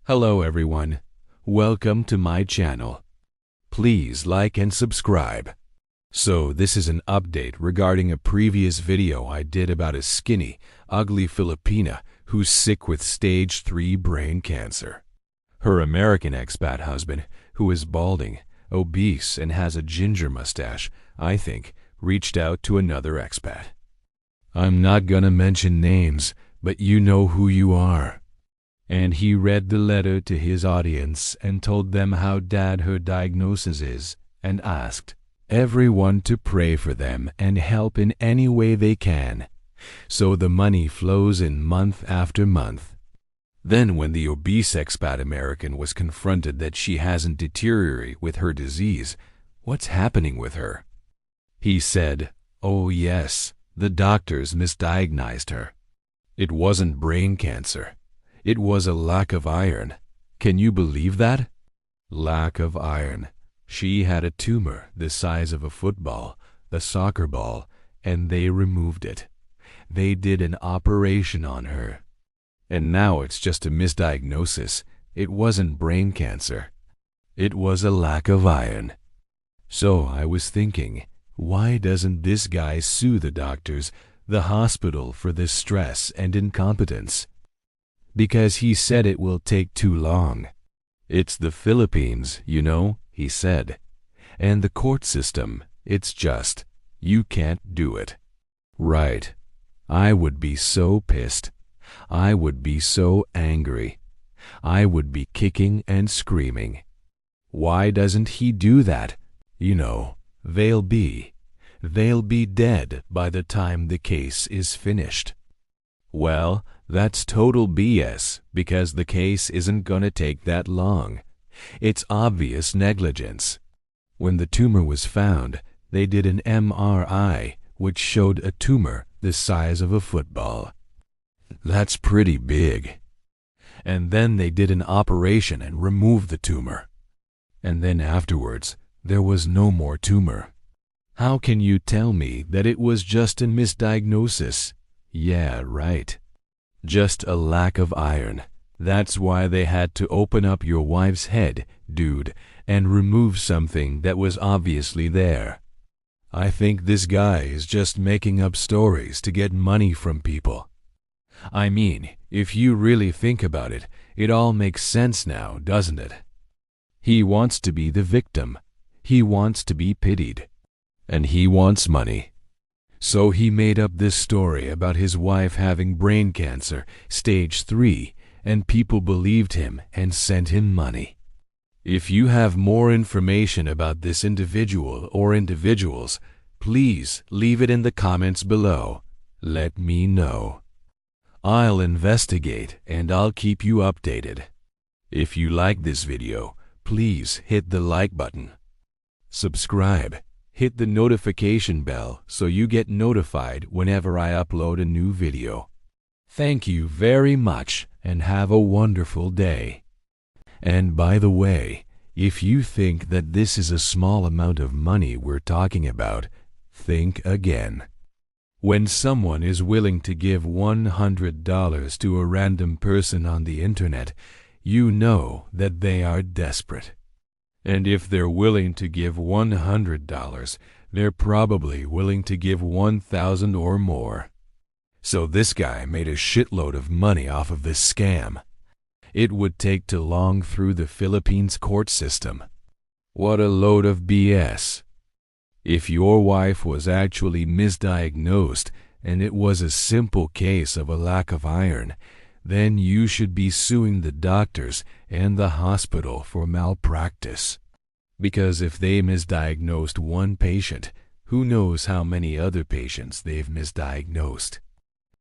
Hello everyone, welcome to my channel. Please like and subscribe. So this is an update regarding a previous video I did about a skinny, ugly Filipina who's sick with stage 3 brain cancer. Her American expat husband, who is balding, obese, and has a ginger mustache, I think, reached out to another expat. I'm not gonna mention names, but you know who you are. And he read the letter to his audience and told them how bad her diagnosis is and asked everyone to pray for them and help in any way they can. So the money flows in month after month. Then when the obese expat American was confronted that she hasn't deteriorated with her disease, what's happening with her? He said, "Oh yes, the doctors misdiagnosed her. It wasn't brain cancer. It was a lack of iron." Can you believe that? Lack of iron. She had a tumor the size of a football, a soccer ball, and they removed it. They did an operation on her. And now it's just a misdiagnosis. It wasn't brain cancer. It was a lack of iron. So I was thinking, why doesn't this guy sue the doctors, the hospital, for this stress and incompetence? Because he said it will take too long. It's the Philippines, you know, he said. And the court system, it's just, you can't do it. Right. I would be so pissed. I would be so angry. I would be kicking and screaming. Why doesn't he do that? You know, they'll be dead by the time the case is finished. Well, that's total BS because the case isn't gonna take that long. It's obvious negligence. When the tumor was found, they did an MRI which showed a tumor the size of a football. That's pretty big. And then they did an operation and removed the tumor. And then afterwards, there was no more tumor. How can you tell me that it was just a misdiagnosis? Yeah, right. Just a lack of iron. That's why they had to open up your wife's head, dude, and remove something that was obviously there. I think this guy is just making up stories to get money from people. I mean, if you really think about it, it all makes sense now, doesn't it? He wants to be the victim. He wants to be pitied. And he wants money. So he made up this story about his wife having brain cancer, stage 3, and people believed him and sent him money. If you have more information about this individual or individuals, please leave it in the comments below. Let me know. I'll investigate and I'll keep you updated. If you like this video, please hit the like button. Subscribe. Hit the notification bell so you get notified whenever I upload a new video. Thank you very much and have a wonderful day. And by the way, if you think that this is a small amount of money we're talking about, think again. When someone is willing to give $100 to a random person on the internet, you know that they are desperate. And if they're willing to give $100, they're probably willing to give 1,000 or more. So this guy made a shitload of money off of this scam. It would take too long through the Philippines court system. What a load of BS. If your wife was actually misdiagnosed and it was a simple case of a lack of iron, then you should be suing the doctors and the hospital for malpractice. Because if they misdiagnosed one patient, who knows how many other patients they've misdiagnosed.